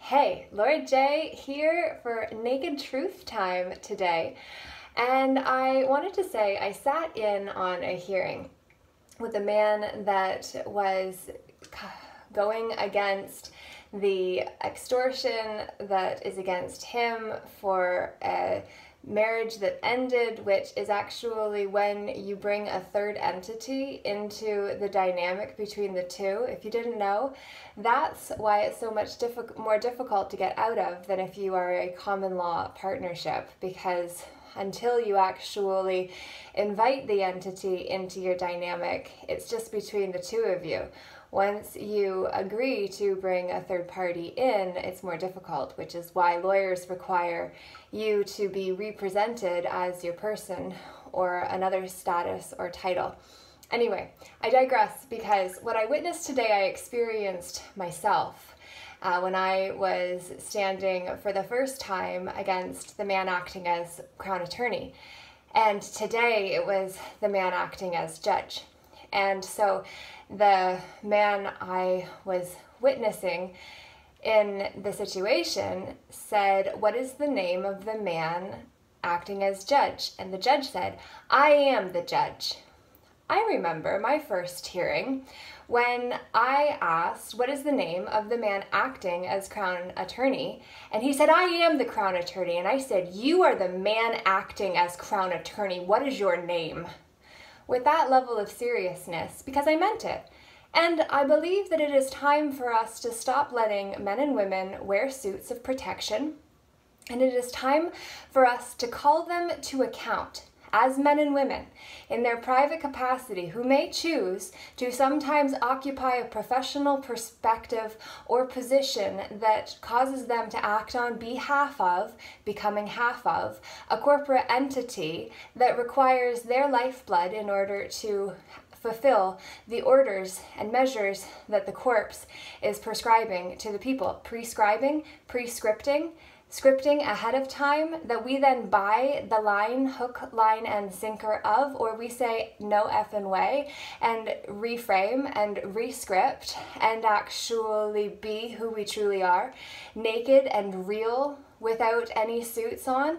Hey, Laura J here for Naked Truth Time today. And I wanted to say I sat in on a hearing with a man that was going against the extortion that is against him for a marriage that ended, which is actually when you bring a third entity into the dynamic between the two. If you didn't know, that's why it's so much more difficult to get out of than if you are a common law partnership, because until you actually invite the entity into your dynamic, it's just between the two of you. Once you agree to bring a third party in, it's more difficult, which is why lawyers require you to be represented as your person or another status or title. Anyway, I digress, because what I witnessed today I experienced myself when I was standing for the first time against the man acting as Crown Attorney. And today it was the man acting as judge. And so the man I was witnessing in the situation said, "What is the name of the man acting as judge?" And the judge said, "I am the judge." I remember my first hearing when I asked, "What is the name of the man acting as Crown Attorney?" And he said, "I am the Crown Attorney." And I said, "You are the man acting as Crown Attorney. What is your name?" With that level of seriousness, because I meant it. And I believe that it is time for us to stop letting men and women wear suits of protection. And it is time for us to call them to account as men and women in their private capacity, who may choose to sometimes occupy a professional perspective or position that causes them to act on behalf of, becoming half of, a corporate entity that requires their lifeblood in order to fulfill the orders and measures that the corpse is prescribing to the people. Prescribing, prescripting, scripting ahead of time that we then buy the line, hook, line, and sinker of, or we say no effing way and reframe and rescript and actually be who we truly are, naked and real without any suits on.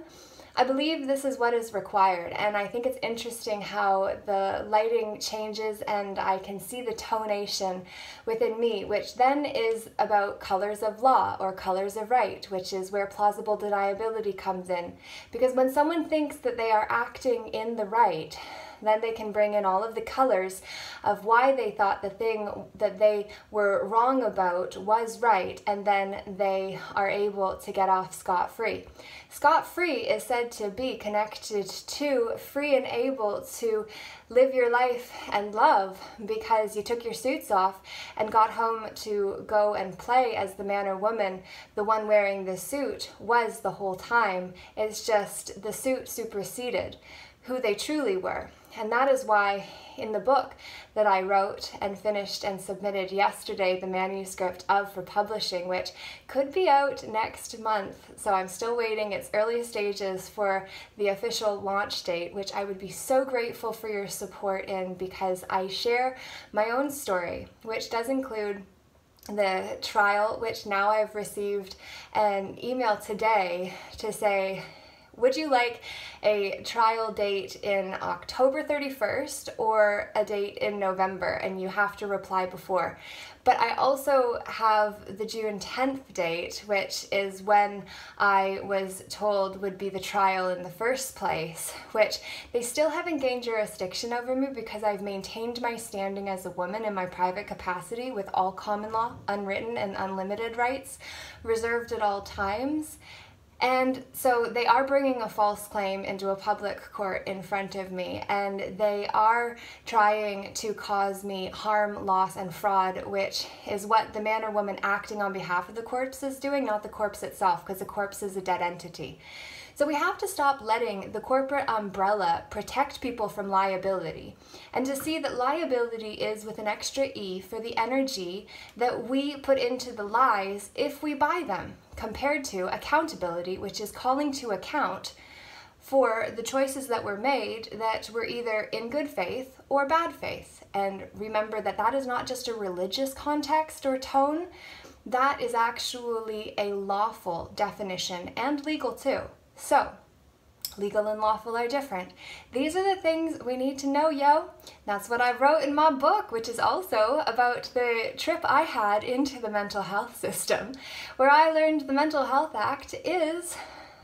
I believe this is what is required, and I think it's interesting how the lighting changes and I can see the tonation within me, which then is about colors of law or colors of right, which is where plausible deniability comes in. Because when someone thinks that they are acting in the right, then they can bring in all of the colors of why they thought the thing that they were wrong about was right, and then they are able to get off scot-free. Scot-free is said to be connected to free and able to live your life and love, because you took your suits off and got home to go and play as the man or woman the one wearing the suit was the whole time. It's just the suit superseded who they truly were. And that is why in the book that I wrote and finished and submitted yesterday, the manuscript of for publishing, which could be out next month, so I'm still waiting its early stages for the official launch date, which I would be so grateful for your support in, because I share my own story, which does include the trial, which now I've received an email today to say, would you like a trial date in October 31st or a date in November? And you have to reply before. But I also have the June 10th date, which is when I was told would be the trial in the first place, which they still haven't gained jurisdiction over me because I've maintained my standing as a woman in my private capacity with all common law, unwritten and unlimited rights, reserved at all times. And so they are bringing a false claim into a public court in front of me, and they are trying to cause me harm, loss, and fraud, which is what the man or woman acting on behalf of the corpse is doing, not the corpse itself, because the corpse is a dead entity. So we have to stop letting the corporate umbrella protect people from liability, and to see that liability is with an extra E for the energy that we put into the lies if we buy them, compared to accountability, which is calling to account for the choices that were made that were either in good faith or bad faith. And remember that that is not just a religious context or tone, that is actually a lawful definition and legal too. So, legal and lawful are different. These are the things we need to know, yo. That's what I wrote in my book, which is also about the trip I had into the mental health system, where I learned the Mental Health Act is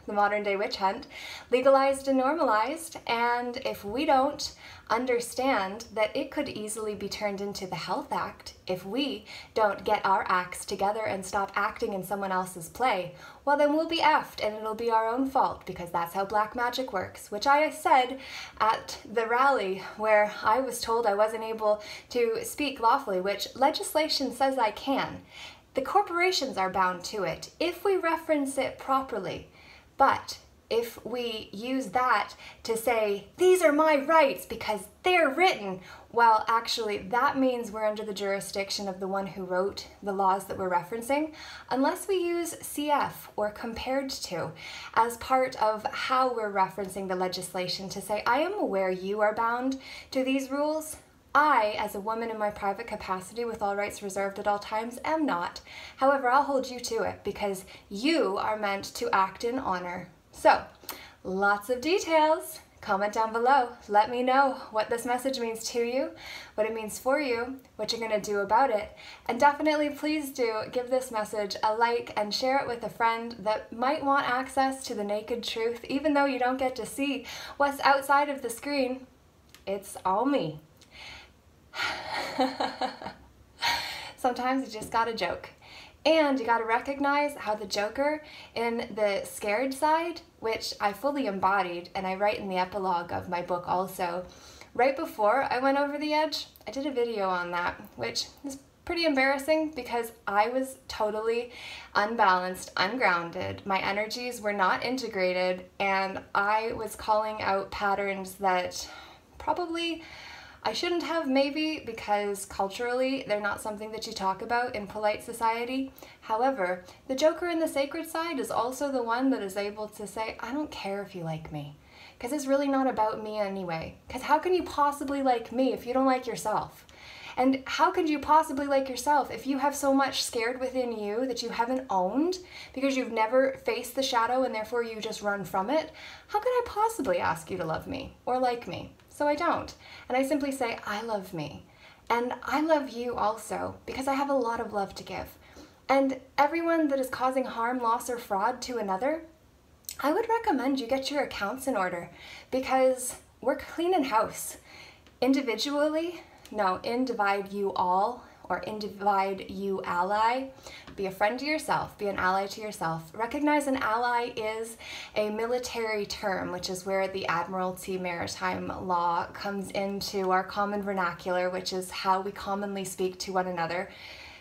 the modern day witch hunt, legalized and normalized, and if we don't understand that it could easily be turned into the Health Act if we don't get our acts together and stop acting in someone else's play, well then we'll be effed and it'll be our own fault, because that's how black magic works, which I said at the rally where I was told I wasn't able to speak lawfully, which legislation says I can. The corporations are bound to it if we reference it properly. But if we use that to say, these are my rights because they're written, well, actually, that means we're under the jurisdiction of the one who wrote the laws that we're referencing, unless we use CF or compared to as part of how we're referencing the legislation to say, I am aware you are bound to these rules. I, as a woman in my private capacity with all rights reserved at all times, am not. However, I'll hold you to it because you are meant to act in honor. So, lots of details. Comment down below. Let me know what this message means to you, what it means for you, what you're going to do about it. And definitely please do give this message a like and share it with a friend that might want access to the naked truth, even though you don't get to see what's outside of the screen. It's all me. Sometimes you just gotta joke. And you gotta recognize how the Joker in the scared side, which I fully embodied, and I write in the epilogue of my book also, right before I went over the edge, I did a video on that, which is pretty embarrassing because I was totally unbalanced, ungrounded. My energies were not integrated, and I was calling out patterns that probably I shouldn't have, maybe, because culturally they're not something that you talk about in polite society. However, the Joker in the sacred side is also the one that is able to say, I don't care if you like me, because it's really not about me anyway. Because how can you possibly like me if you don't like yourself? And how could you possibly like yourself if you have so much scared within you that you haven't owned because you've never faced the shadow and therefore you just run from it? How could I possibly ask you to love me or like me? So I don't. And I simply say, I love me. And I love you also because I have a lot of love to give. And everyone that is causing harm, loss, or fraud to another, I would recommend you get your accounts in order because we're cleaning house. Individually, no, in divide you all, or in divide you ally. Be a friend to yourself, be an ally to yourself. Recognize an ally is a military term, which is where the Admiralty Maritime Law comes into our common vernacular, which is how we commonly speak to one another.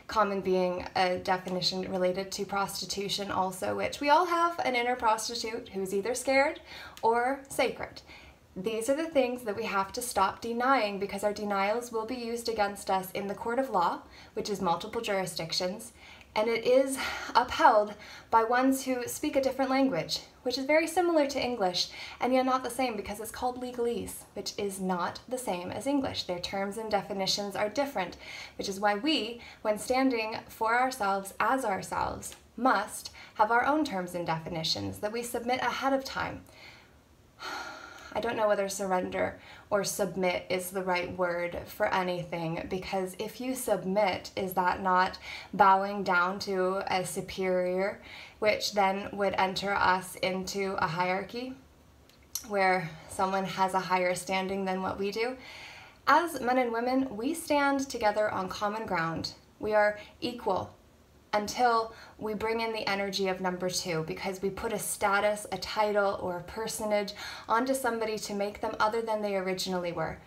Common being a definition related to prostitution also, which we all have an inner prostitute who's either scared or sacred. These are the things that we have to stop denying because our denials will be used against us in the court of law, which is multiple jurisdictions, and it is upheld by ones who speak a different language, which is very similar to English, and yet not the same because it's called legalese, which is not the same as English. Their terms and definitions are different, which is why we, when standing for ourselves as ourselves, must have our own terms and definitions that we submit ahead of time. I don't know whether surrender or submit is the right word for anything, because if you submit, is that not bowing down to a superior, which then would enter us into a hierarchy where someone has a higher standing than what we do? As men and women, we stand together on common ground. We are equal until we bring in the energy of number two, because we put a status, a title, or a personage onto somebody to make them other than they originally were.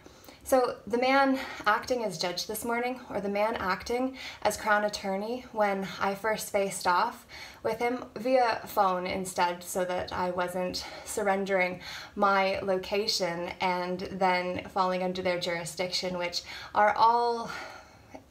So the man acting as judge this morning, or the man acting as crown attorney when I first faced off with him via phone instead, so that I wasn't surrendering my location and then falling under their jurisdiction, which are all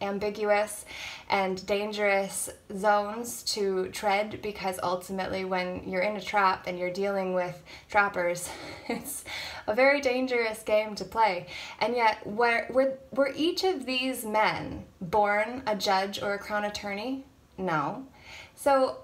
ambiguous and dangerous zones to tread, because ultimately when you're in a trap and you're dealing with trappers, it's a very dangerous game to play. And yet were each of these men born a judge or a crown attorney? No. So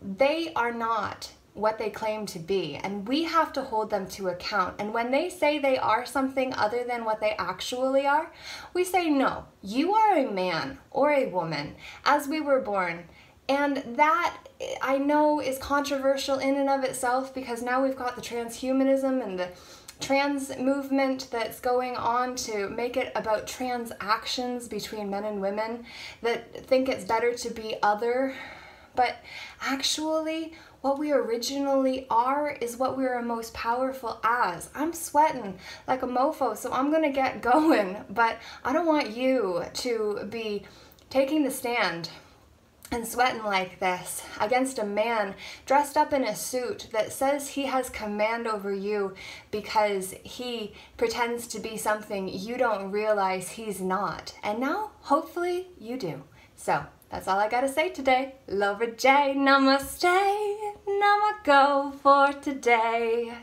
they are not what they claim to be, and we have to hold them to account. And when they say they are something other than what they actually are, we say, no, you are a man or a woman as we were born. And that, I know, is controversial in and of itself, because now we've got the transhumanism and the trans movement that's going on to make it about transactions between men and women that think it's better to be other. But actually, what we originally are is what we are most powerful as. I'm sweating like a mofo, so I'm gonna get going, but I don't want you to be taking the stand and sweating like this against a man dressed up in a suit that says he has command over you because he pretends to be something you don't realize he's not. And now, hopefully, you do. So, that's all I gotta say today. Lover J, namaste, namago for today.